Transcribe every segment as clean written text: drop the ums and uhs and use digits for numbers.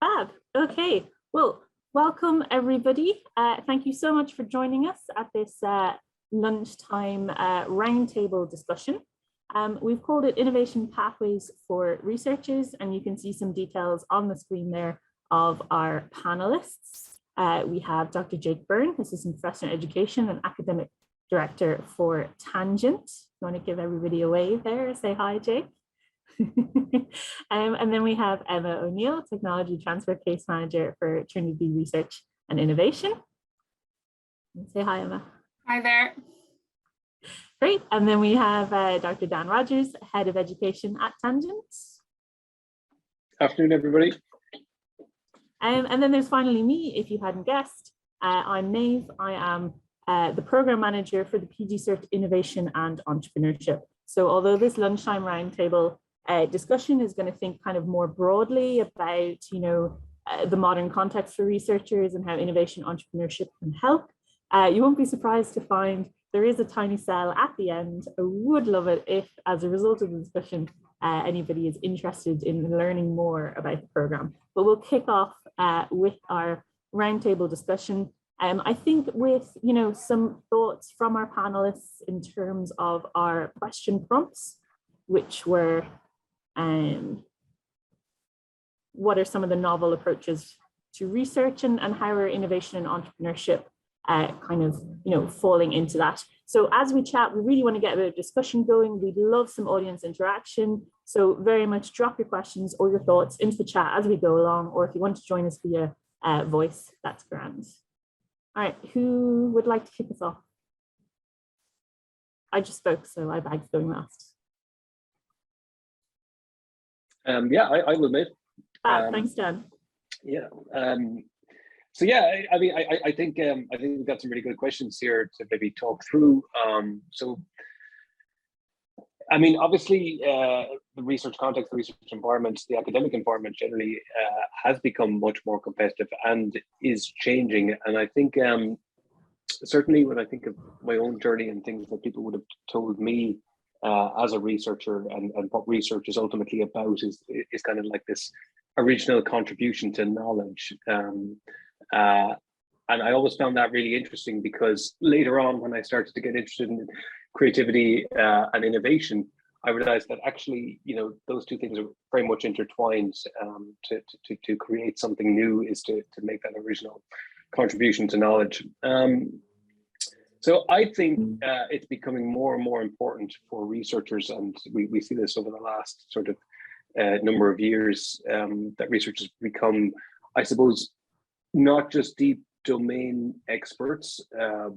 Fab. Okay. Well, welcome everybody. Thank you so much for joining us at this lunchtime roundtable discussion. We've called it Innovation Pathways for Researchers, and you can see some details on the screen there of our panelists. We have Dr. Jake Byrne, Assistant Professor in Education and Academic Director for Tangent. You want to give everybody a wave there? Say hi, Jake. And then we have Emma O'Neill, Technology Transfer Case Manager for Trinity Research and Innovation. Say hi, Emma. Hi there. Great. And then we have Dr. Dan Rogers, Head of Education at Tangent. Afternoon, everybody. And then there's finally me, if you hadn't guessed. I'm Maeve. I am the Program Manager for the PG Cert Innovation and Entrepreneurship. So although this lunchtime roundtable discussion is going to think kind of more broadly about, the modern context for researchers and how innovation entrepreneurship can help, you won't be surprised to find there is a tiny cell at the end. I would love it if, as a result of the discussion, anybody is interested in learning more about the program. But we'll kick off with our roundtable discussion. I think with some thoughts from our panelists in terms of our question prompts, which were what are some of the novel approaches to research and how are innovation and entrepreneurship falling into that. So as we chat, we really want to get a bit of discussion going. We'd love some audience interaction. So very much drop your questions or your thoughts into the chat as we go along, or if you want to join us via voice, that's grand. All right, who would like to kick us off? I just spoke, so I bagged going last. I will, Maeve. Thanks, Dan. Yeah. So yeah, I think we've got some really good questions here to maybe talk through. Obviously, the research context, the research environment, the academic environment generally has become much more competitive and is changing. And I think certainly when I think of my own journey and things that people would have told me as a researcher and what research is ultimately about is kind of like this original contribution to knowledge. And I always found that really interesting because later on, when I started to get interested in creativity and innovation, I realized that actually, those two things are very much intertwined. To create something new is to make that original contribution to knowledge. So I think it's becoming more and more important for researchers, and we see this over the last sort of number of years, that researchers become, I suppose, not just deep domain experts,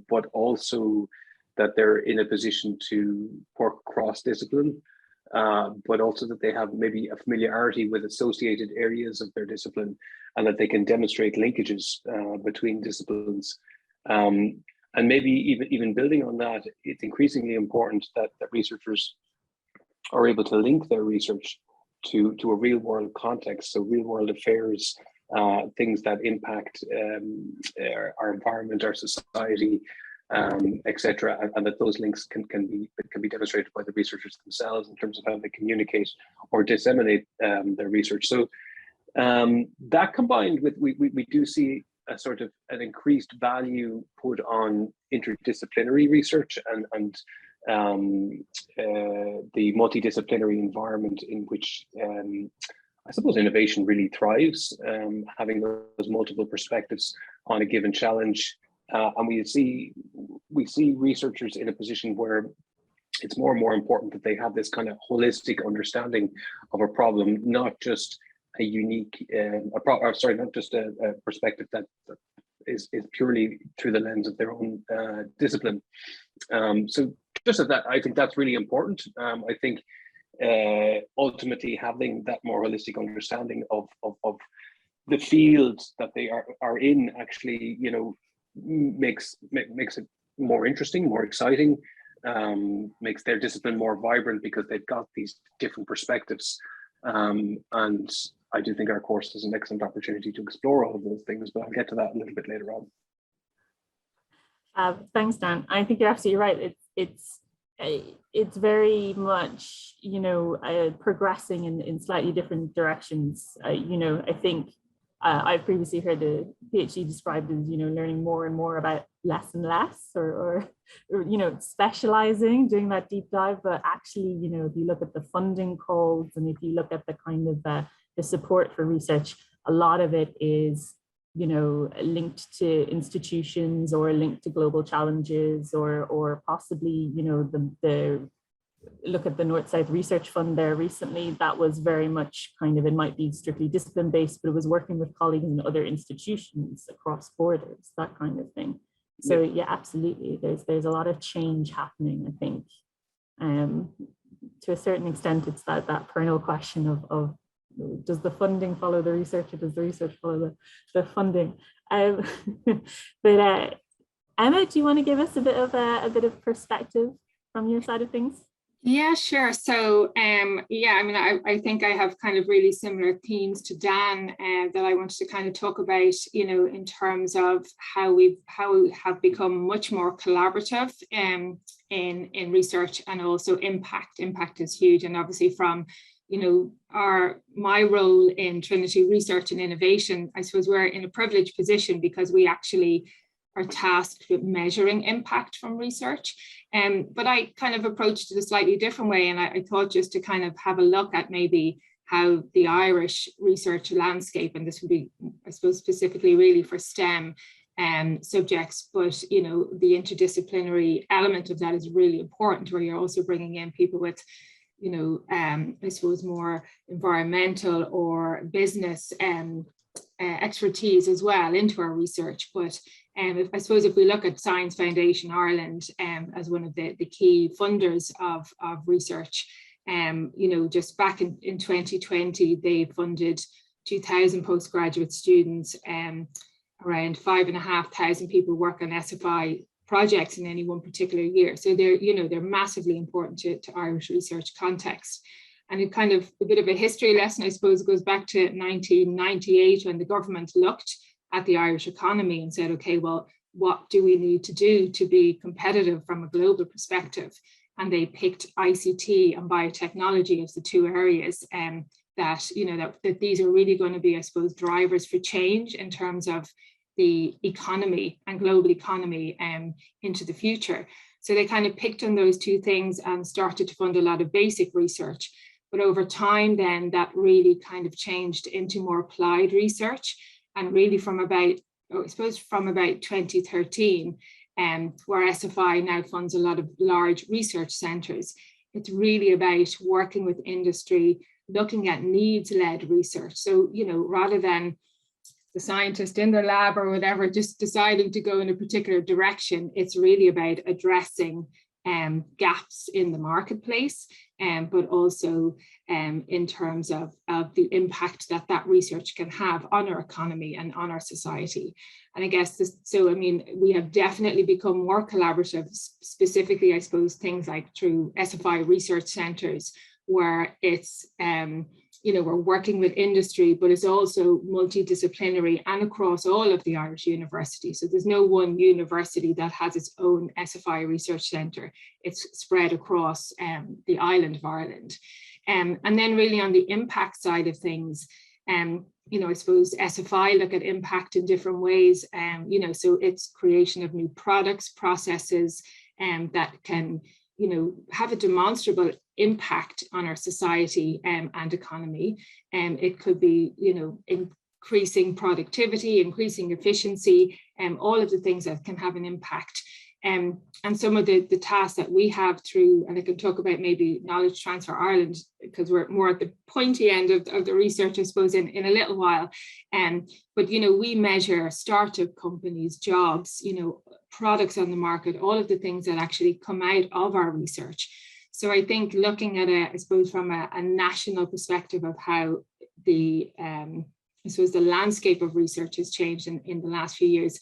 but also that they're in a position to work cross-discipline, but also that they have maybe a familiarity with associated areas of their discipline and that they can demonstrate linkages between disciplines. And maybe even building on that, it's increasingly important that researchers are able to link their research to a real world context, so real world affairs, things that impact our environment, our society, etc., and that those links can be demonstrated by the researchers themselves in terms of how they communicate or disseminate their research. So that combined with we do see a sort of an increased value put on interdisciplinary research and the multidisciplinary environment in which I suppose innovation really thrives, having those multiple perspectives on a given challenge. And we see researchers in a position where it's more and more important that they have this kind of holistic understanding of a problem, not just a unique, not just a perspective that is purely through the lens of their own discipline. So just that, I think that's really important. I think ultimately having that more holistic understanding of the fields that they are in actually, makes it more interesting, more exciting, makes their discipline more vibrant because they've got these different perspectives. And I do think our course is an excellent opportunity to explore all of those things, but I'll get to that a little bit later on. Thanks, Dan. I think you're absolutely right. It's very much, progressing in slightly different directions. I think I've previously heard the PhD described as, learning more and more about less and less, or specializing, doing that deep dive. But actually, if you look at the funding calls, and if you look at the kind of the support for research, a lot of it is, linked to institutions or linked to global challenges, or possibly, the look at the North-South Research Fund there recently. That was very much kind of, it might be strictly discipline based, but it was working with colleagues in other institutions across borders, that kind of thing. So yeah, absolutely. There's a lot of change happening, I think. To a certain extent, it's that perennial question of does the funding follow the research, or does the research follow the funding? But Emma, do you want to give us a bit of perspective from your side of things? Yeah, sure. So, I think I have kind of really similar themes to Dan that I wanted to kind of talk about, in terms of how we have become much more collaborative in research, and also impact. Impact is huge, and obviously from my role in Trinity Research and Innovation, I suppose we're in a privileged position because we actually are tasked with measuring impact from research. But I kind of approached it a slightly different way. And I thought just to kind of have a look at maybe how the Irish research landscape, and this would be, I suppose, specifically really for STEM subjects, but, the interdisciplinary element of that is really important, where you're also bringing in people with, I suppose, more environmental or business expertise as well into our research. But I suppose if we look at Science Foundation Ireland as one of the key funders of research, just back in 2020, they funded 2,000 postgraduate students, around 5,500 people work on SFI projects in any one particular year. So they're massively important to Irish research context. And it kind of a bit of a history lesson, I suppose, goes back to 1998, when the government looked at the Irish economy and said, okay, well, what do we need to do to be competitive from a global perspective? And they picked ICT and biotechnology as the two areas that these are really going to be, I suppose, drivers for change in terms of the economy and global economy into the future. So they kind of picked on those two things and started to fund a lot of basic research. But over time, then that really kind of changed into more applied research. And really from about 2013, where SFI now funds a lot of large research centres, it's really about working with industry, looking at needs-led research. So, rather than the scientist in the lab or whatever just deciding to go in a particular direction, it's really about addressing gaps in the marketplace, but also in terms of the impact that research can have on our economy and on our society. And I guess we have definitely become more collaborative, specifically, I suppose, things like through SFI research centres, where it's, we're working with industry, but it's also multidisciplinary and across all of the Irish universities. So there's no one university that has its own SFI research centre. It's spread across the island of Ireland. And then really on the impact side of things, I suppose SFI look at impact in different ways. So it's creation of new products, processes that can, have a demonstrable impact on our society and economy. It could be, increasing productivity, increasing efficiency, all of the things that can have an impact. And some of the tasks that we have through, and I can talk about maybe Knowledge Transfer Ireland, because we're more at the pointy end of the research, I suppose, in a little while. But, we measure startup companies, jobs, products on the market, all of the things that actually come out of our research. So I think looking at it, I suppose, from a national perspective of how the landscape of research has changed in the last few years,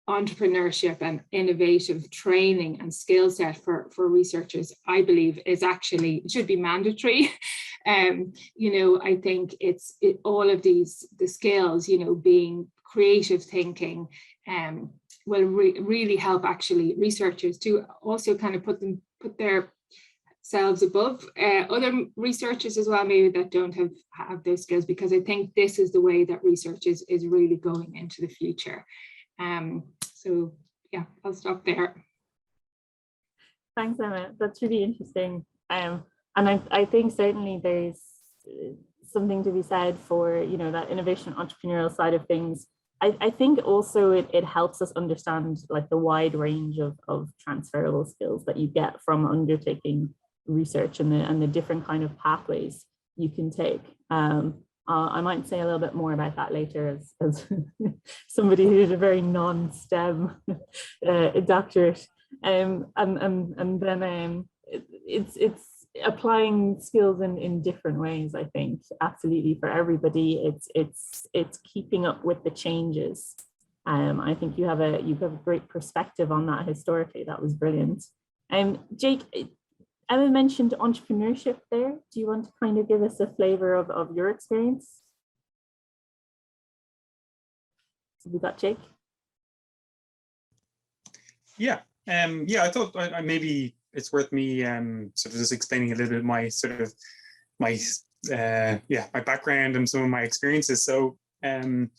entrepreneurship and innovative training and skill set for researchers, I believe, it should be mandatory. I think all of the skills, being creative thinking, will really help actually researchers to also kind of put their themselves above other researchers as well, maybe that don't have those skills, because I think this is the way that research is really going into the future. So yeah, I'll stop there. Thanks, Emma. That's really interesting. And I think certainly there's something to be said for, you know, that innovation entrepreneurial side of things. I think also it helps us understand like the wide range of transferable skills that you get from undertaking research and the different kind of pathways you can take. I might say a little bit more about that later as somebody who did a very non-STEM doctorate. And then it's applying skills in different ways. I think absolutely for everybody, it's keeping up with the changes. I think you have a great perspective on that historically. That was brilliant. Jake, Emma mentioned entrepreneurship there. Do you want to kind of give us a flavor of your experience? So we got Jake. Yeah, I thought I maybe it's worth me sort of just explaining a little bit my sort of my background and some of my experiences. So during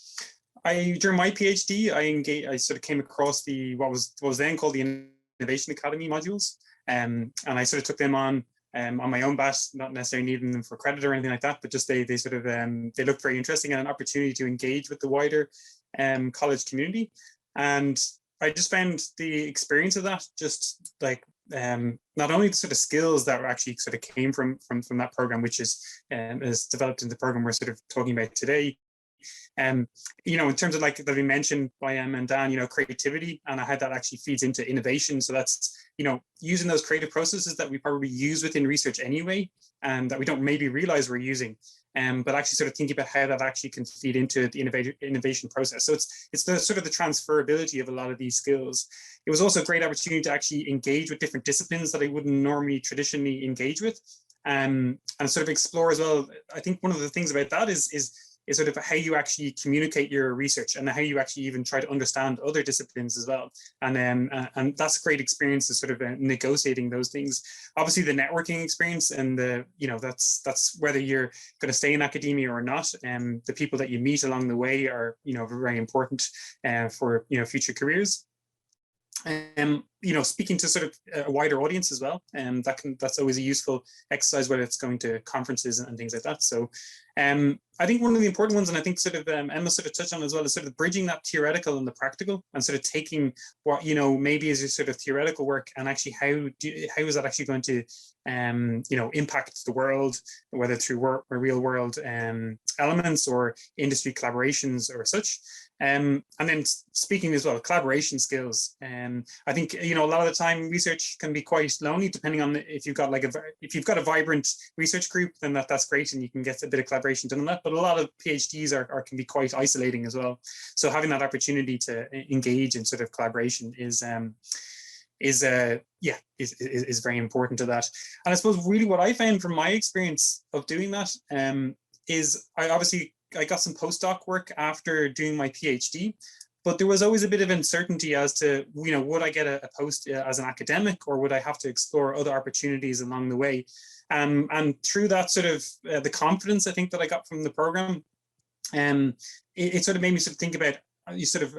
my PhD, I sort of came across what was then called the Innovation Academy modules. And I sort of took them on my own bat, not necessarily needing them for credit or anything like that, but just they sort of they looked very interesting and an opportunity to engage with the wider college community. And I just found the experience of that just like not only the sort of skills that were actually sort of came from that program, which is developed in the program we're sort of talking about today. You know, in terms of like that we mentioned by Em and Dan, you know, creativity and how that actually feeds into innovation. So that's, you know, using those creative processes that we probably use within research anyway, and that we don't maybe realize we're using, but actually sort of thinking about how that actually can feed into the innovation process. So it's the sort of the transferability of a lot of these skills. It was also a great opportunity to actually engage with different disciplines that I wouldn't normally traditionally engage with, and sort of explore as well. I think one of the things about that is sort of how you actually communicate your research and how you actually even try to understand other disciplines as well. And that's a great experience to sort of negotiating those things. Obviously the networking experience and the, you know, that's whether you're going to stay in academia or not. The people that you meet along the way are, you know, very important for, you know, future careers. You know, speaking to sort of a wider audience as well, that's always a useful exercise, whether it's going to conferences and things like that. So I think one of the important ones, and I think sort of Emma sort of touched on as well, is sort of bridging that theoretical and the practical, and sort of taking what, you know, maybe is your sort of theoretical work, and actually how is that actually going to you know, impact the world, whether through real world elements or industry collaborations or such. And then speaking as well, collaboration skills. I think, you know, a lot of the time research can be quite lonely, depending on if you've got like if you've got a vibrant research group, then that's great and you can get a bit of collaboration done on that. But a lot of PhDs can be quite isolating as well. So having that opportunity to engage in sort of collaboration is very important to that. And I suppose really what I found from my experience of doing that is I got some postdoc work after doing my PhD, but there was always a bit of uncertainty as to, you know, would I get a post as an academic, or would I have to explore other opportunities along the way? And through that sort of the confidence I think that I got from the program, it sort of made me sort of think about that's sort of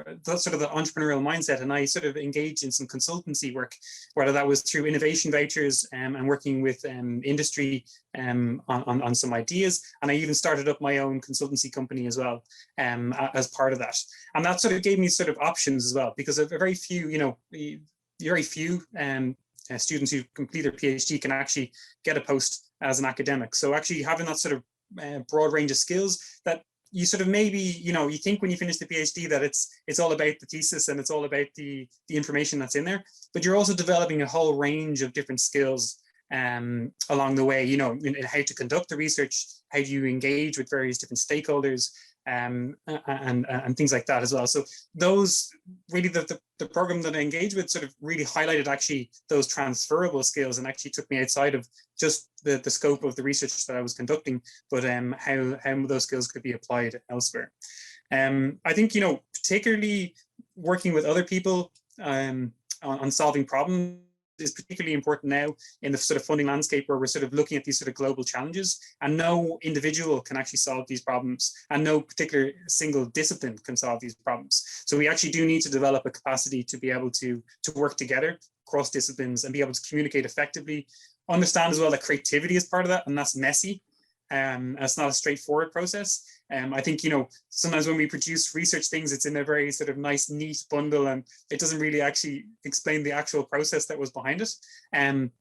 the entrepreneurial mindset. And I sort of engaged in some consultancy work, whether that was through innovation vouchers and working with industry on some ideas. And I even started up my own consultancy company as well as part of that. And that sort of gave me sort of options as well, because of very few, you know, very few students who complete their PhD can actually get a post as an academic. So actually having that sort of broad range of skills that you sort of maybe, you know, you think when you finish the PhD that it's all about the thesis and it's all about the information that's in there, but you're also developing a whole range of different skills along the way, you know, in how to conduct the research, how do you engage with various different stakeholders, and things like that as well. So those really the program that I engaged with sort of really highlighted actually those transferable skills and actually took me outside of just the scope of the research that I was conducting, but how those skills could be applied elsewhere. I think, you know, particularly working with other people on solving problems is particularly important now in the sort of funding landscape where we're sort of looking at these sort of global challenges, and no individual can actually solve these problems, and no particular single discipline can solve these problems. So we actually do need to develop a capacity to be able to work together across disciplines and be able to communicate effectively, understand as well that creativity is part of that, and that's messy. It's not a straightforward process. I think, you know, sometimes when we produce research things, it's in a very sort of nice, neat bundle, and it doesn't really actually explain the actual process that was behind it.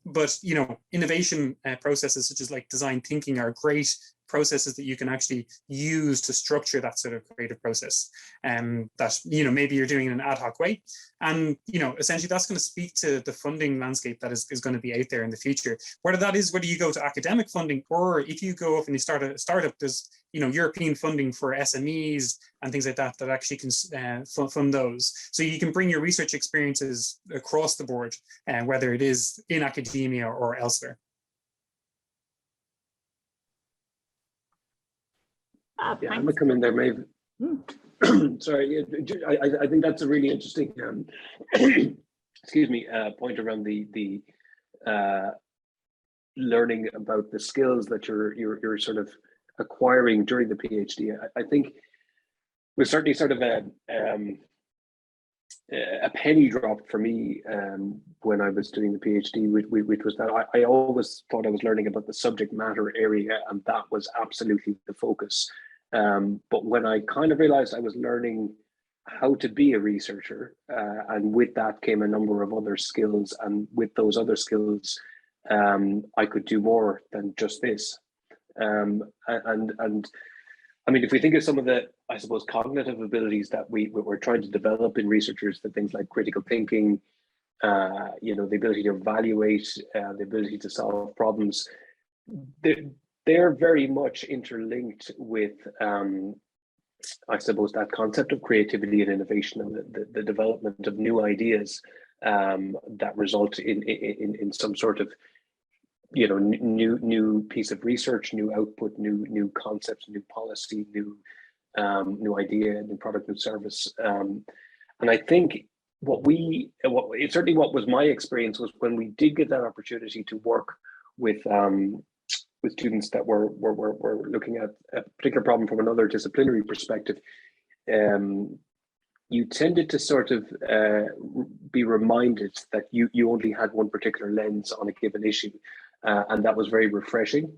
But, you know, innovation processes such as like design thinking are great processes that you can actually use to structure that sort of creative process. That, you know, maybe you're doing in an ad hoc way. And, you know, essentially that's going to speak to the funding landscape that is going to be out there in the future. Whether that is whether you go to academic funding, or if you go up and you start a startup, there's, you know, European funding for SMEs and things like that that actually can fund those. So you can bring your research experiences across the board, whether it is in academia or elsewhere. Yeah, I'm gonna come in there, Maeve. Sorry, I think that's a really interesting, excuse me, point around the learning about the skills that you're sort of acquiring during the PhD. I think was certainly sort of a penny drop for me when I was doing the PhD, which was that I always thought I was learning about the subject matter area, and that was absolutely the focus. But when I kind of realized I was learning how to be a researcher, and with that came a number of other skills, and with those other skills, I could do more than just this. And I mean, if we think of some of the, I suppose, cognitive abilities that we're trying to develop in researchers, the things like critical thinking, you know, the ability to evaluate, the ability to solve problems, they're very much interlinked with, I suppose, that concept of creativity and innovation, and the development of new ideas that result in some sort of, you know, new piece of research, new output, new concepts, new policy, new idea, new product, new service. And I think what was my experience was when we did get that opportunity to work with students that were looking at a particular problem from another disciplinary perspective, you tended to sort of be reminded that you only had one particular lens on a given issue, and that was very refreshing,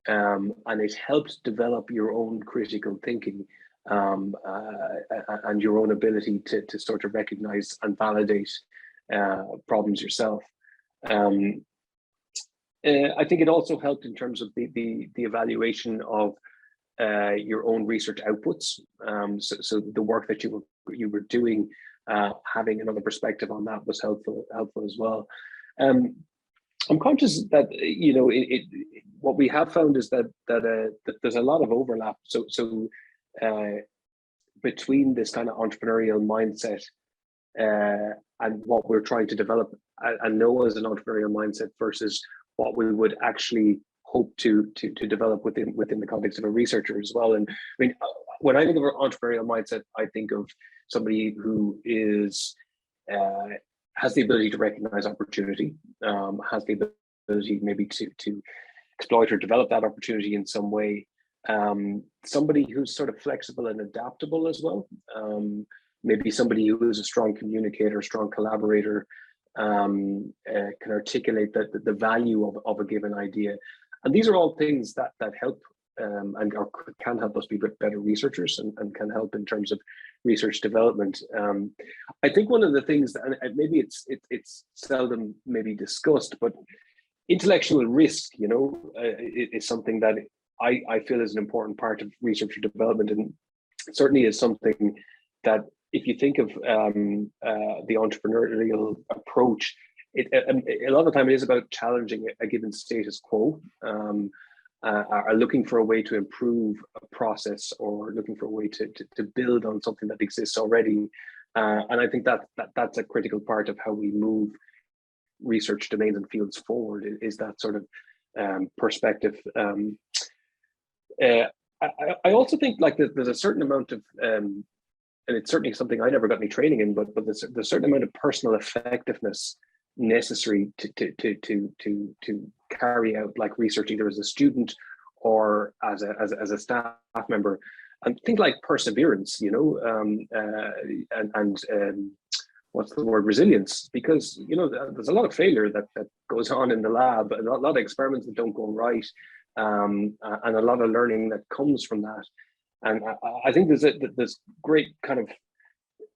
and it helped develop your own critical thinking, and your own ability to sort of recognize and validate problems yourself. I think it also helped in terms of the evaluation of your own research outputs. So the work that you were doing, having another perspective on that was helpful as well. I'm conscious that, you know, what we have found is that there's a lot of overlap. So between this kind of entrepreneurial mindset and what we're trying to develop and know as an entrepreneurial mindset versus what we would actually hope to develop within the context of a researcher as well. And I mean, when I think of an entrepreneurial mindset, I think of somebody who is has the ability to recognize opportunity, has the ability maybe to exploit or develop that opportunity in some way. Somebody who's sort of flexible and adaptable as well. Maybe somebody who is a strong communicator, strong collaborator, can articulate the value of a given idea. And these are all things that help and can help us be better researchers and can help in terms of research development. I think one of the things that, and maybe it's seldom maybe discussed, but intellectual risk, you know, is something that I feel is an important part of research development, and certainly is something that if you think of the entrepreneurial approach, a lot of the time it is about challenging a given status quo, are looking for a way to improve a process or looking for a way to build on something that exists already. And I think that's a critical part of how we move research domains and fields forward, is that sort of perspective. I also think like there's a certain amount of, and it's certainly something I never got any training in, but there's a certain amount of personal effectiveness necessary to carry out like research either as a student or as a staff member, and things like perseverance, and what's the word, resilience, because there's a lot of failure that goes on in the lab, a lot of experiments that don't go right, and a lot of learning that comes from that. And I think there's great kind of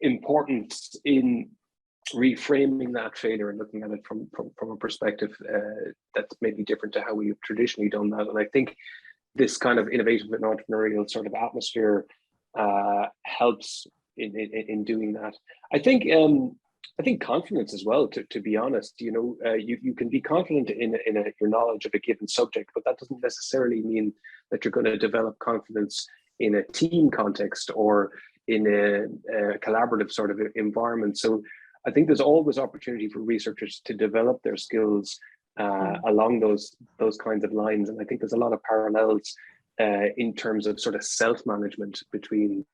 importance in reframing that failure and looking at it from a perspective that's maybe different to how we've traditionally done that. And I think this kind of innovative and entrepreneurial sort of atmosphere helps in doing that. I think confidence as well, to be honest. You can be confident in your knowledge of a given subject, but that doesn't necessarily mean that you're going to develop confidence in a team context or in a collaborative sort of environment. So I think there's always opportunity for researchers to develop their skills along those kinds of lines. And I think there's a lot of parallels in terms of sort of self-management between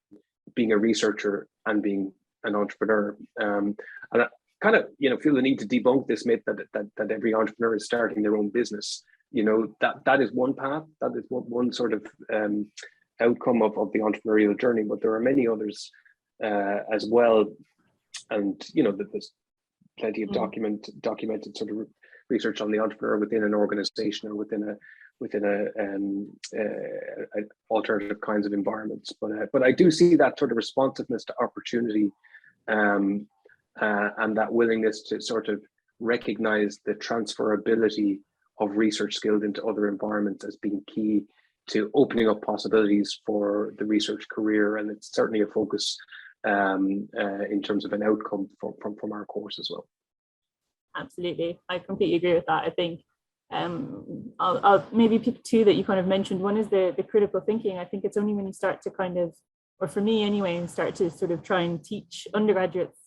being a researcher and being an entrepreneur. And I kind of feel the need to debunk this myth that every entrepreneur is starting their own business. That is one path, that is one sort of outcome of the entrepreneurial journey, but there are many others as well. And there's plenty of documented sort of research on the entrepreneur within an organization or within alternative kinds of environments. But I do see that sort of responsiveness to opportunity and that willingness to sort of recognize the transferability of research skills into other environments as being key to opening up possibilities for the research career. And it's certainly a focus in terms of an outcome from our course as well. Absolutely, I completely agree with that. I think I'll maybe pick two that you kind of mentioned. One is the critical thinking. I think it's only when you start to kind of, or for me anyway, start to sort of try and teach undergraduates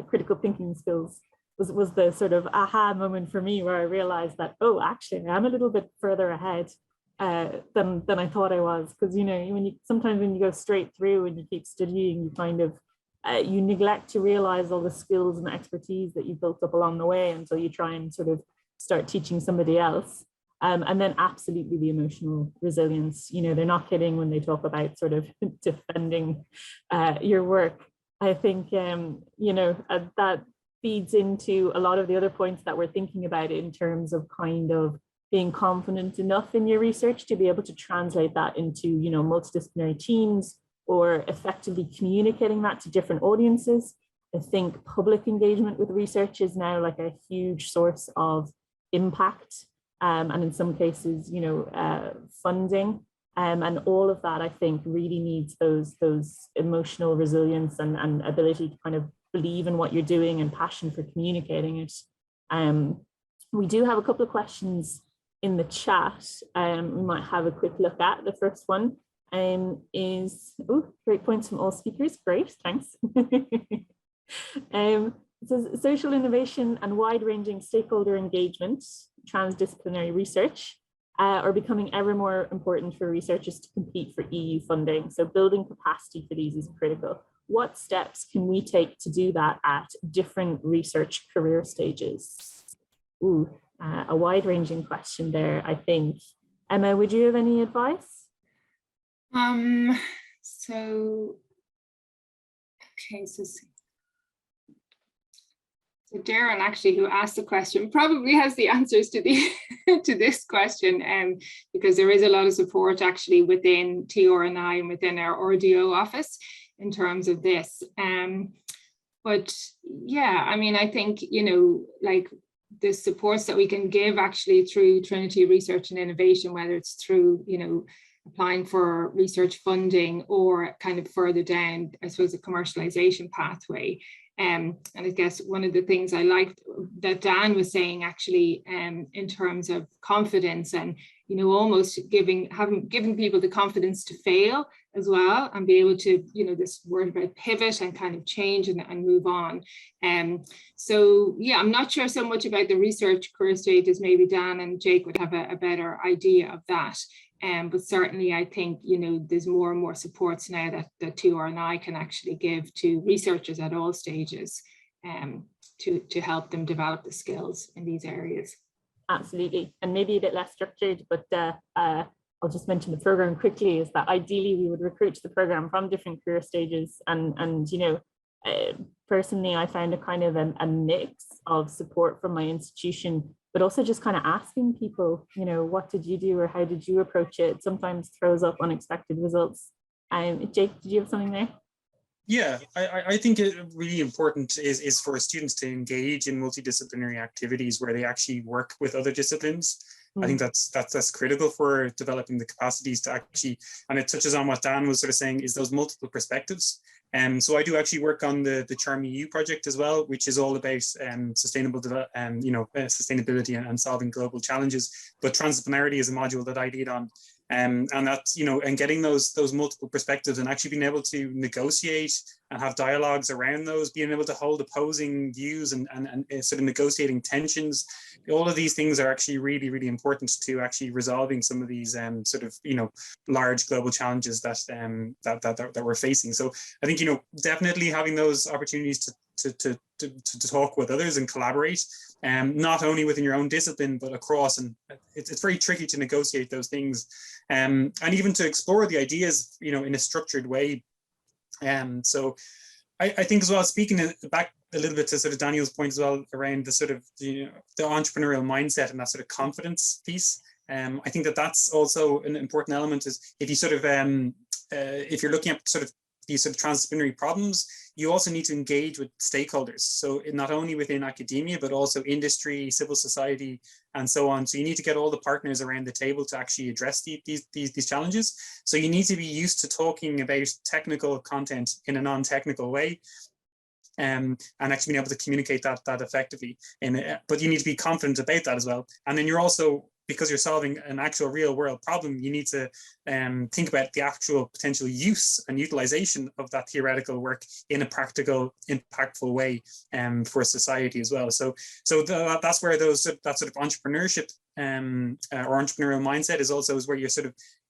critical thinking skills was the sort of aha moment for me, where I realized that, oh, actually I'm a little bit further ahead than I thought I was. Because sometimes when you go straight through and you keep studying, you kind of you neglect to realize all the skills and expertise that you built up along the way until you try and sort of start teaching somebody else. And then absolutely the emotional resilience. They're not kidding when they talk about sort of defending your work. I think that feeds into a lot of the other points that we're thinking about in terms of kind of being confident enough in your research to be able to translate that into multidisciplinary teams, or effectively communicating that to different audiences. I think public engagement with research is now like a huge source of impact, and in some cases, funding, and all of that I think really needs those emotional resilience and ability to kind of believe in what you're doing and passion for communicating it. We do have a couple of questions in the chat. We might have a quick look at. The first one is, great points from all speakers. Great, thanks. It says social innovation and wide-ranging stakeholder engagement, transdisciplinary research, are becoming ever more important for researchers to compete for EU funding. So building capacity for these is critical. What steps can we take to do that at different research career stages? A wide-ranging question there, I think. Emma, would you have any advice? So Darren, actually, who asked the question, probably has the answers to this question, because there is a lot of support actually within TR&I and within our RDO office in terms of this. But yeah, I mean, I think, like the supports that we can give actually through Trinity Research and Innovation, whether it's through, applying for research funding or kind of further down, I suppose, a commercialization pathway. And I guess one of the things I liked that Dan was saying actually, in terms of confidence and, almost giving people the confidence to fail as well, and be able to, this word about pivot and kind of change and move on. So yeah, I'm not sure so much about the research career stages. Maybe Dan and Jake would have a better idea of that. But certainly I think, there's more and more supports now that TR&I can actually give to researchers at all stages. to help them develop the skills in these areas. Absolutely, and maybe a bit less structured, but I'll just mention the program quickly, is that ideally we would recruit to the program from different career stages, and you know, personally I found a kind of a mix of support from my institution, but also just kind of asking people, you know, what did you do or how did you approach it? Sometimes throws up unexpected results. Jake, did you have something there? Yeah, I think it really important is for students to engage in multidisciplinary activities where they actually work with other disciplines. I think that's critical for developing the capacities to actually, and it touches on what Dan was sort of saying, is those multiple perspectives. So I do actually work on the Charm EU project as well, which is all about sustainability and solving global challenges. But transdisciplinarity is a module that I lead on. And that's, you know, and getting those multiple perspectives and actually being able to negotiate and have dialogues around those, being able to hold opposing views and sort of negotiating tensions. All of these things are actually really, really important to actually resolving some of these sort of, you know, large global challenges that we're facing. So I think, you know, definitely having those opportunities to talk with others and collaborate, not only within your own discipline, but across, and it's very tricky to negotiate those things, and even to explore the ideas, you know, in a structured way. So I think as well, speaking back a little bit to sort of Daniel's point as well around the sort of, you know, the entrepreneurial mindset and that sort of confidence piece. I think that's also an important element, is if you sort of if you're looking at sort of these sort of transdisciplinary problems, you also need to engage with stakeholders. So not only within academia, but also industry, civil society, and so on. So you need to get all the partners around the table to actually address these challenges. So you need to be used to talking about technical content in a non-technical way, and actually being able to communicate that effectively. But you need to be confident about that as well. And then you're also, because you're solving an actual real world problem, you need to think about the actual potential use and utilization of that theoretical work in a practical, impactful way for society as well. So that's where that sort of entrepreneurship or entrepreneurial mindset is where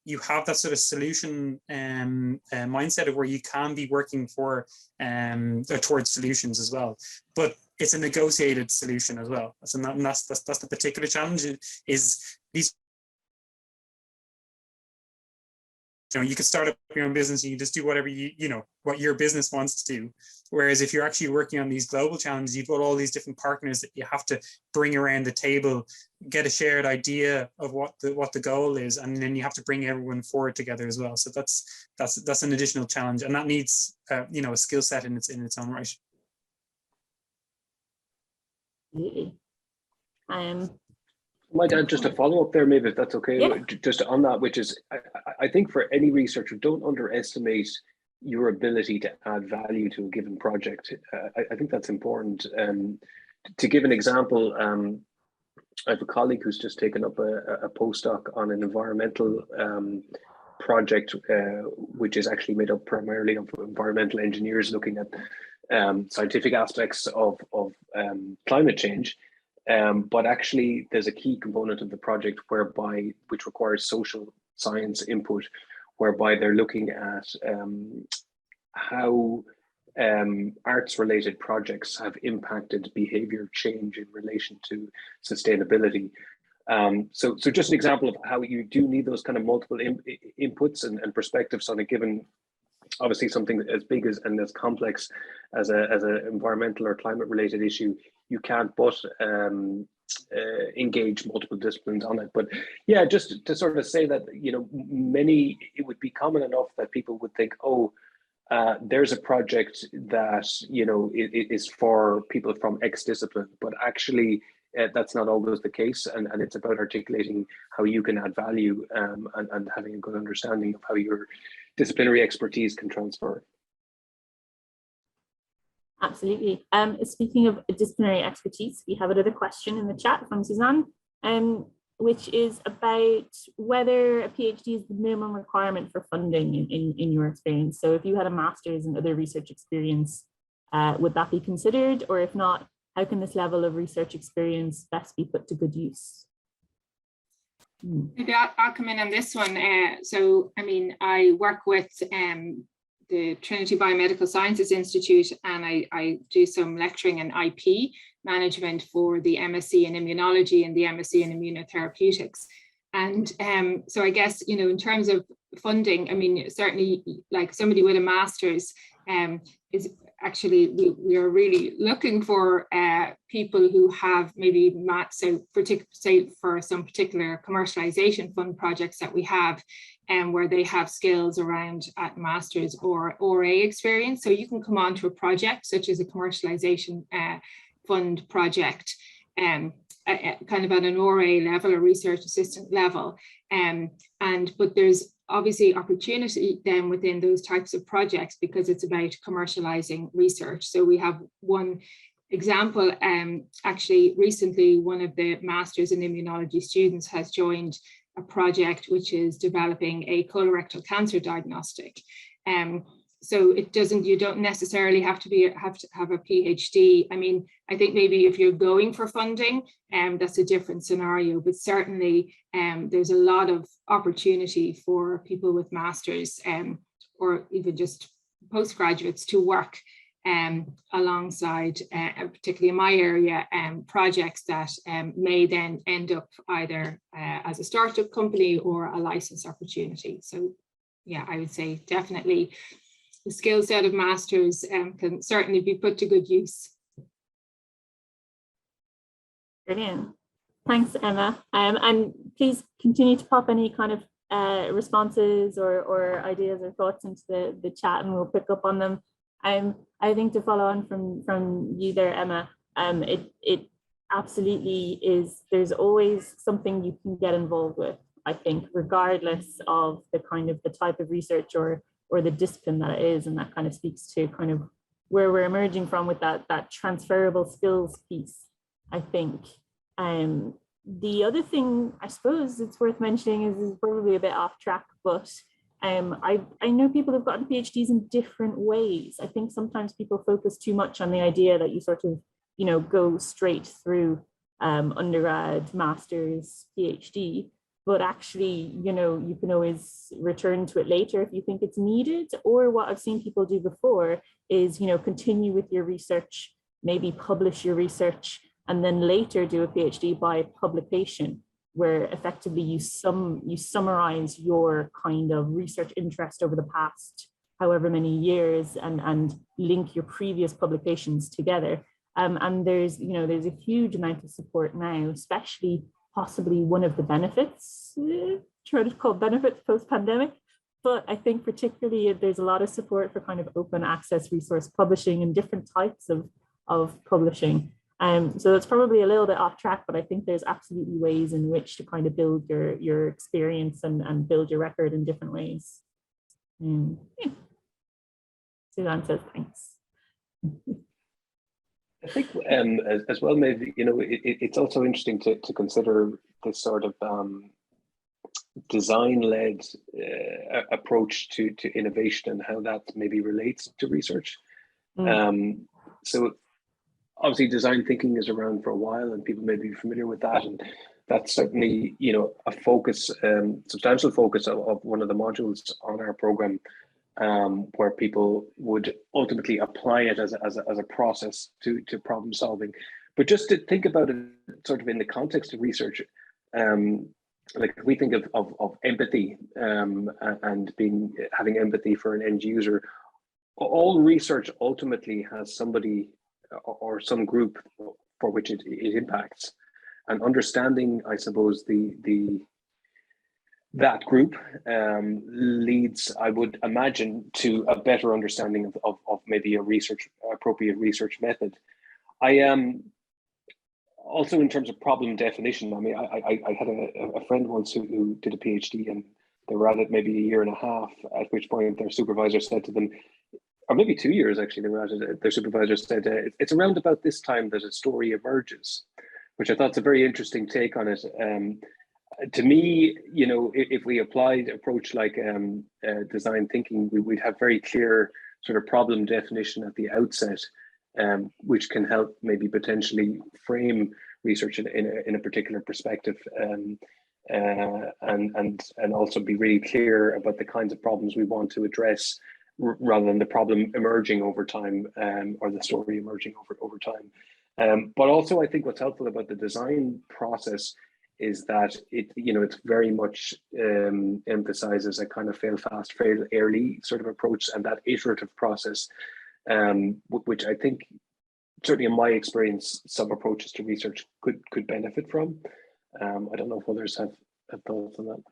you have that sort of solution mindset of where you can be working for towards solutions as well. But it's a negotiated solution as well. So that's the particular challenge, is these, you know, you could start up your own business and you just do whatever what your business wants to do. Whereas if you're actually working on these global challenges, you've got all these different partners that you have to bring around the table, get a shared idea of what the goal is, and then you have to bring everyone forward together as well. So that's an additional challenge, and that needs a skill set in its own right. Absolutely. Might add just a follow-up there, maybe, if that's okay. Yeah. Just on that, which is, I think for any researcher, don't underestimate your ability to add value to a given project. I think that's important. To give an example, I have a colleague who's just taken up a postdoc on an environmental project, which is actually made up primarily of environmental engineers looking at scientific aspects of climate change. But actually, there's a key component of the project which requires social science input, whereby they're looking at how arts-related projects have impacted behavior change in relation to sustainability. So just an example of how you do need those kind of multiple inputs and perspectives on a given, obviously something as big as and as complex as an environmental or climate related issue. You can't but engage multiple disciplines on it. But yeah, just to sort of say that, it would be common enough that people would think, oh, there's a project that, is for people from X discipline, but actually that's not always the case. And it's about articulating how you can add value and having a good understanding of how your disciplinary expertise can transfer. Absolutely. Speaking of disciplinary expertise, we have another question in the chat from Suzanne, which is about whether a PhD is the minimum requirement for funding in your experience. So if you had a master's and other research experience, would that be considered? Or if not, how can this level of research experience best be put to good use? Maybe I'll come in on this one. So, I mean, I work with the Trinity Biomedical Sciences Institute, and I do some lecturing in IP management for the MSc in immunology and the MSc in immunotherapeutics. And so I guess, you know, in terms of funding, I mean, certainly like somebody with a master's is actually, we are really looking for people who have maybe, so say for some particular commercialization fund projects that we have, where they have skills around at master's or RA experience. So you can come on to a project such as a commercialization fund project, kind of at an RA level, a research assistant level, but there's obviously opportunity then within those types of projects because it's about commercializing research. So we have one example, actually recently one of the masters in immunology students has joined a project which is developing a colorectal cancer diagnostic. So it doesn't, you don't necessarily have to have a PhD. I mean, I think maybe if you're going for funding, that's a different scenario, but certainly there's a lot of opportunity for people with masters or even just postgraduates to work alongside, particularly in my area, projects that may then end up either as a startup company or a license opportunity. So yeah, I would say definitely the skill set of masters can certainly be put to good use. Brilliant. Thanks, Emma. And please continue to pop any kind of responses or ideas or thoughts into the chat and we'll pick up on them. I think to follow on from you there, Emma, it absolutely is, there's always something you can get involved with, I think, regardless of the type of research or the discipline that it is, and that kind of speaks to kind of where we're emerging from with that transferable skills piece, I think. The other thing I suppose it's worth mentioning is probably a bit off track, but I know people have gotten PhDs in different ways. I think sometimes people focus too much on the idea that you sort of, you know, go straight through undergrad, master's, PhD, but actually, you know, you can always return to it later if you think it's needed. Or what I've seen people do before is, you know, continue with your research, maybe publish your research, and then later do a PhD by publication, where effectively you summarize your kind of research interest over the past however many years and link your previous publications together. And there's a huge amount of support now, especially possibly one of the benefits, try to call benefits post-pandemic, but I think particularly there's a lot of support for kind of open access resource publishing and different types of publishing. So it's probably a little bit off track, but I think there's absolutely ways in which to kind of build your experience and build your record in different ways. Yeah. Suzanne says thanks. I think as well, maybe, you know, it's also interesting to consider this sort of design-led approach to innovation and how that maybe relates to research. So obviously design thinking is around for a while and people may be familiar with that, and that's certainly, you know, a focus, substantial focus of one of the modules on our program, where people would ultimately apply it as a process to problem solving. But just to think about it sort of in the context of research, like if we think of empathy and having empathy for an end user, all research ultimately has somebody or some group for which it impacts, and understanding, I suppose, that group leads, I would imagine, to a better understanding of maybe appropriate research method. I am also, in terms of problem definition, I mean, I had a friend once who did a PhD, and they were at it maybe a year and a half, at which point their supervisor said to them, or maybe 2 years actually, they were at it, their supervisor said, it's around about this time that a story emerges, which I thought is a very interesting take on it. To me, you know, if we applied approach like design thinking, we'd have very clear sort of problem definition at the outset, which can help maybe potentially frame research in a particular perspective, and also be really clear about the kinds of problems we want to address, rather than the problem emerging over time, or the story emerging over time. But also, I think what's helpful about the design process is that it's very much emphasizes a kind of fail fast, fail early sort of approach, and that iterative process, which I think, certainly in my experience, some approaches to research could benefit from. I don't know if others have thoughts on that.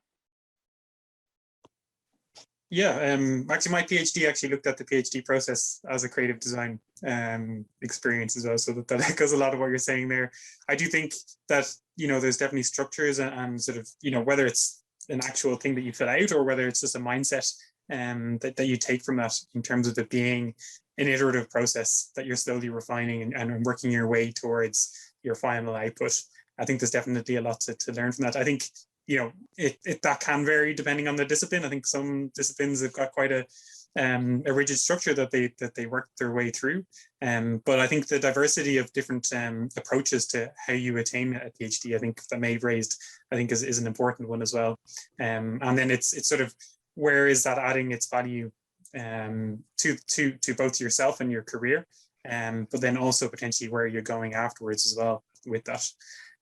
Yeah, actually my PhD actually looked at the PhD process as a creative design experience as well. So that echoes a lot of what you're saying there. I do think that, there's definitely structures and sort of, whether it's an actual thing that you fill out or whether it's just a mindset that you take from that, in terms of it being an iterative process that you're slowly refining and working your way towards your final output. I think there's definitely a lot to learn from that. I think, that can vary depending on the discipline. I think some disciplines have got quite a rigid structure that they work their way through. But I think the diversity of different approaches to how you attain a PhD, I think that Maeve raised, I think is an important one as well. And then it's sort of, where is that adding its value to both yourself and your career, but then also potentially where you're going afterwards as well with that.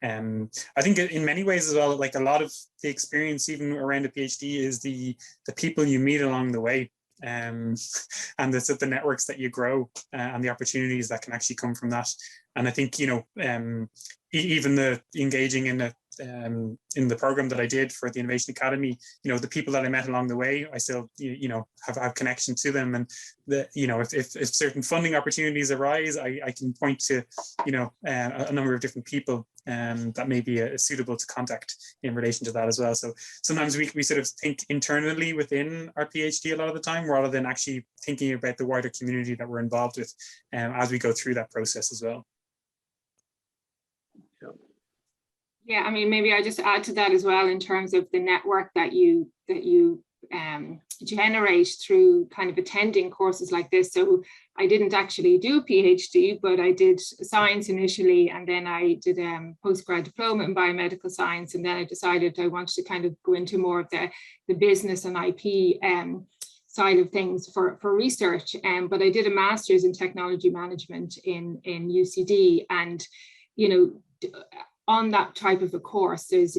I think in many ways as well, like a lot of the experience even around a PhD is the people you meet along the way, and the networks that you grow, and the opportunities that can actually come from that. And I think, even the engaging in the program that I did for the Innovation Academy, the people that I met along the way, I still, have connection to them. And if certain funding opportunities arise, I can point to, a number of different people that may be suitable to contact in relation to that as well. So sometimes we sort of think internally within our PhD a lot of the time, rather than actually thinking about the wider community that we're involved with as we go through that process as well. Yeah, I mean, maybe I just add to that as well, in terms of the network that you generate through kind of attending courses like this. So I didn't actually do a PhD, but I did science initially, and then I did a postgrad diploma in biomedical science, and then I decided I wanted to kind of go into more of the business and IP side of things for research. But I did a master's in technology management in UCD, and on that type of a course, there's,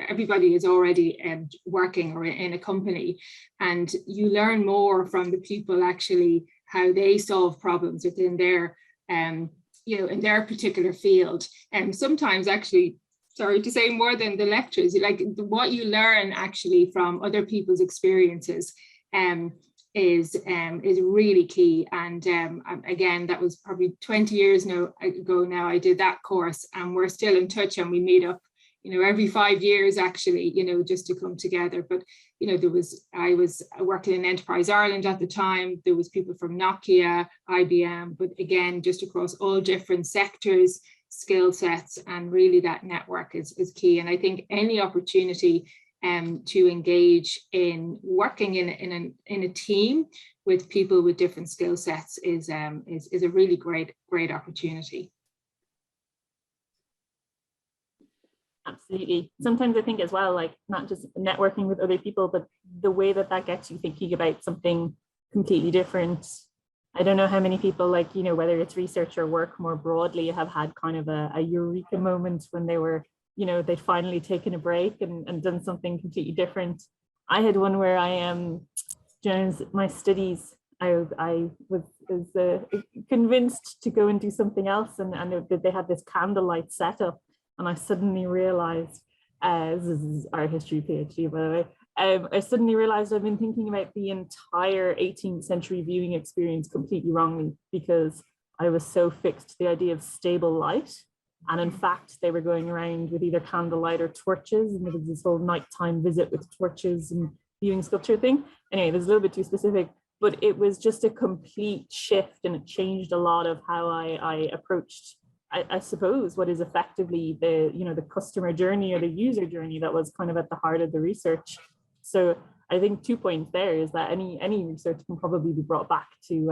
everybody is already working or in a company, and you learn more from the people actually how they solve problems within their, in their particular field. And sometimes actually, sorry to say, more than the lectures, like what you learn actually from other people's experiences is really key. And again, that was probably 20 years ago now I did that course, and we're still in touch, and we meet up every 5 years actually, just to come together. But I was working in Enterprise Ireland at the time. There was people from Nokia, IBM, but again, just across all different sectors, skill sets, and really that network is key. And I think any opportunity to engage in working in a team with people with different skill sets is a really great opportunity. Absolutely. Sometimes I think as well, like not just networking with other people, but the way that gets you thinking about something completely different. I don't know how many people, like, whether it's research or work more broadly, have had kind of a eureka moment when they were, they'd finally taken a break and done something completely different. I had one where during my studies, I was convinced to go and do something else, and they had this candlelight setup, and I suddenly realized, this is art history PhD, by the way, I suddenly realized I've been thinking about the entire 18th century viewing experience completely wrongly, because I was so fixed to the idea of stable light. And in fact, they were going around with either candlelight or torches, and there was this whole nighttime visit with torches and viewing sculpture thing. Anyway, it was a little bit too specific, but it was just a complete shift, and it changed a lot of how I approached, I suppose, what is effectively the customer journey or the user journey that was kind of at the heart of the research. So I think 2 points there is that any research can probably be brought back to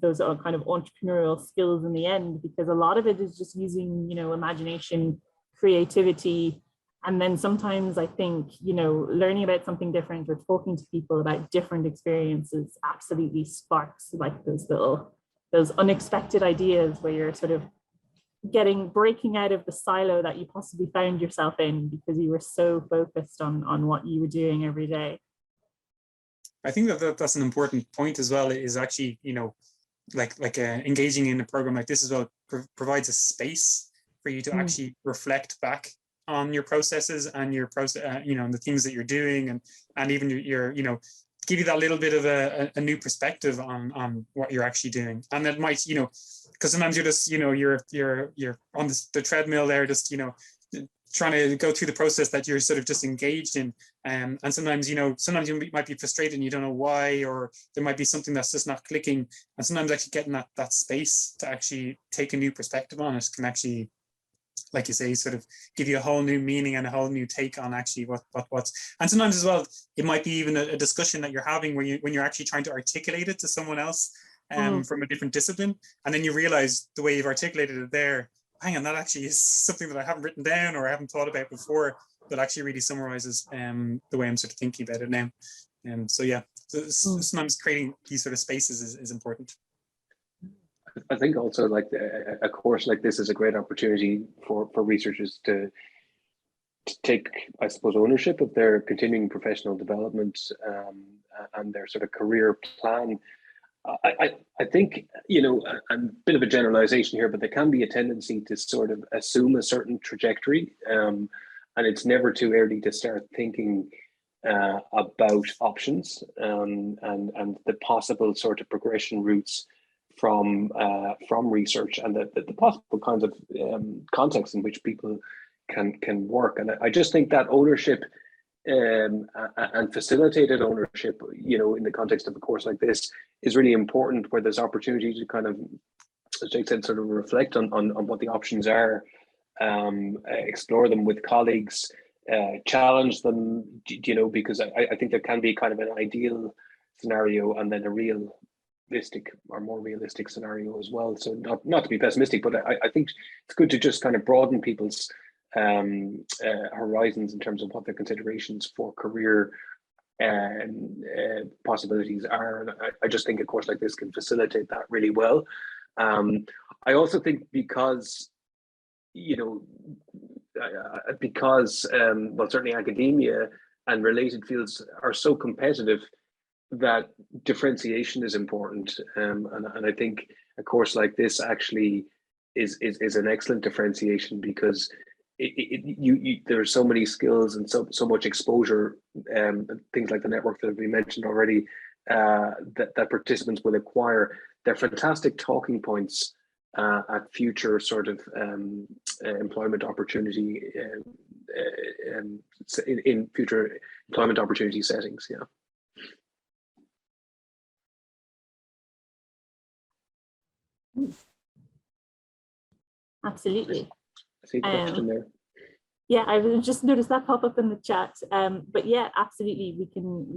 those kind of entrepreneurial skills in the end, because a lot of it is just using imagination, creativity, And then sometimes I think, you know, learning about something different or talking to people about different experiences absolutely sparks like those unexpected ideas where you're sort of breaking out of the silo that you possibly found yourself in because you were so focused on what you were doing every day. I think that's an important point as well, is actually, you know, engaging in a program like this as well provides a space for you to actually reflect back on your processes and your process, you know, and the things that you're doing, and even your you know, give you that little bit of a new perspective on what you're actually doing. And that might, you know, because sometimes you're just, you know, you're on the treadmill there, just, you know, trying to go through the process that you're sort of just engaged in. And sometimes, you know, sometimes you might be frustrated and you don't know why, or there might be something that's just not clicking. And sometimes actually getting that space to actually take a new perspective on it can actually, like you say, sort of give you a whole new meaning and a whole new take on actually what's. And sometimes as well, it might be even a discussion that you're having when you're actually trying to articulate it to someone else from a different discipline. And then you realize the way you've articulated it there, hang on, that actually is something that I haven't written down or I haven't thought about before, that actually really summarizes the way I'm sort of thinking about it now. So yeah, sometimes creating these sort of spaces is important. I think also like a course like this is a great opportunity for researchers to take, I suppose, ownership of their continuing professional development and their sort of career plan. I think, you know, a bit of a generalization here, but there can be a tendency to sort of assume a certain trajectory, and it's never too early to start thinking about options and the possible sort of progression routes from research and the possible kinds of contexts in which people can work. And I just think that ownership and facilitated ownership, you know, in the context of a course like this is really important, where there's opportunity to kind of, as Jake said, sort of reflect on what the options are, explore them with colleagues, challenge them, you know, because I think there can be kind of an ideal scenario and then a realistic or more realistic scenario as well. So not to be pessimistic, but I think it's good to just kind of broaden people's horizons in terms of what their considerations for career possibilities are. And I just think a course like this can facilitate that really well. I also think because, you know, well, certainly academia and related fields are so competitive that differentiation is important. And I think a course like this actually is an excellent differentiation, because there are so many skills and so much exposure, things like the network that we mentioned already, that participants will acquire. They're fantastic talking points at future sort of employment opportunity in future employment opportunity settings. Yeah. Absolutely. I see a question there. Yeah, I've just noticed that pop up in the chat. But yeah, absolutely, we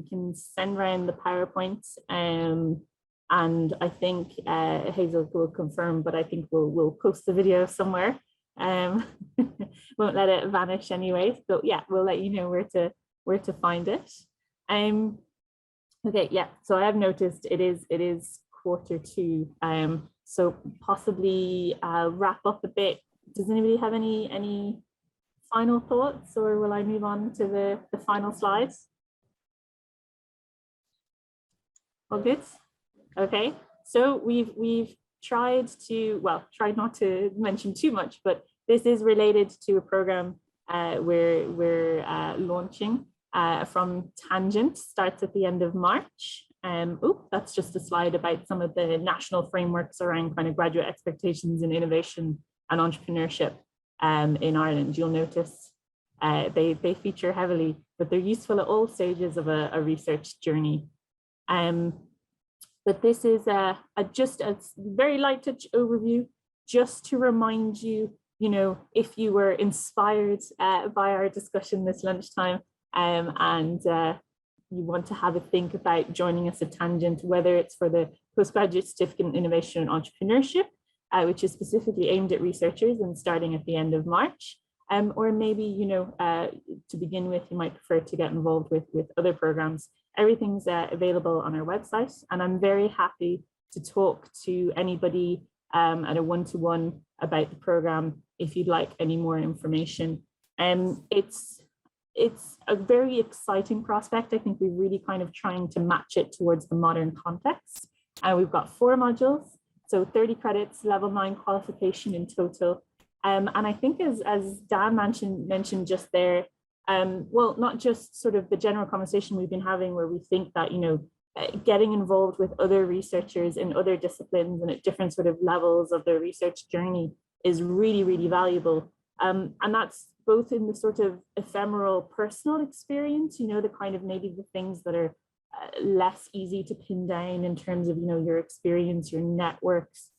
can send around the PowerPoints, and I think Hazel will confirm, but I think we'll post the video somewhere. Won't let it vanish anyway. So yeah, we'll let you know where to find it. Okay, yeah. So I have noticed it is 1:45. So possibly I'll wrap up a bit. Does anybody have any final thoughts, or will I move on to the final slides? All good? Okay, so we've tried not to mention too much, but this is related to a program we're launching from Tangent, starts at the end of March. That's just a slide about some of the national frameworks around kind of graduate expectations in innovation and entrepreneurship in Ireland. You'll notice they feature heavily, but they're useful at all stages of a research journey. But this is just a very light touch overview, just to remind you, you know, if you were inspired by our discussion this lunchtime and you want to have a think about joining us at Tangent, whether it's for the Postgraduate Certificate in Innovation and Entrepreneurship, which is specifically aimed at researchers and starting at the end of March, or maybe, you know, to begin with, you might prefer to get involved with other programs. Everything's available on our website, and I'm very happy to talk to anybody at a one-to-one about the program if you'd like any more information. It's a very exciting prospect. I think we're really kind of trying to match it towards the modern context. We've got 4 modules, so 30 credits, level 9 qualification in total. And I think as Dan mentioned just there, well, not just sort of the general conversation we've been having where we think that, you know, getting involved with other researchers in other disciplines and at different sort of levels of their research journey is really, really valuable. And that's both in the sort of ephemeral personal experience, you know, the kind of maybe the things that are less easy to pin down in terms of, you know, your experience, your networks,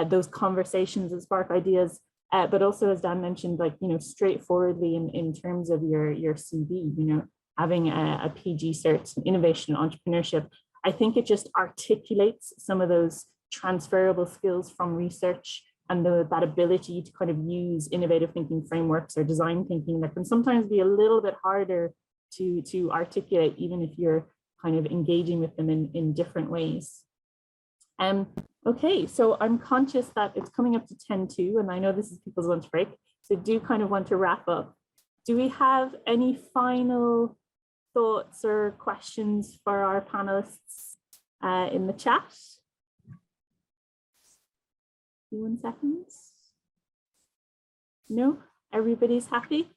those conversations that spark ideas, but also, as Dan mentioned, like, you know, straightforwardly in terms of your CV, you know, having a PG cert in innovation and entrepreneurship. I think it just articulates some of those transferable skills from research and that ability to kind of use innovative thinking frameworks or design thinking that can sometimes be a little bit harder to articulate, even if you're kind of engaging with them in different ways. Okay, so I'm conscious that it's coming up to 10:02, and I know this is people's lunch break, so I do kind of want to wrap up. Do we have any final thoughts or questions for our panelists in the chat? 1 second. No, everybody's happy?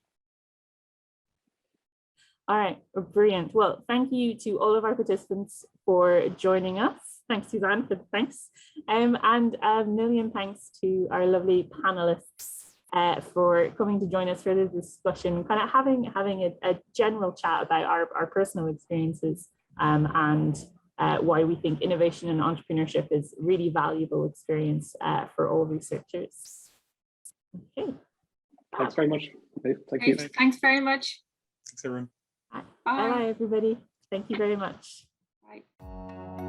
All right, brilliant. Well, thank you to all of our participants for joining us. Thanks, Suzanne, for the thanks. And a million thanks to our lovely panelists for coming to join us for this discussion, kind of having a general chat about our personal experiences and why we think innovation and entrepreneurship is really valuable experience for all researchers. Okay. Thanks very much. Thank you. Thanks very much. Thanks, everyone. Bye, everybody. Thank you very much. Bye.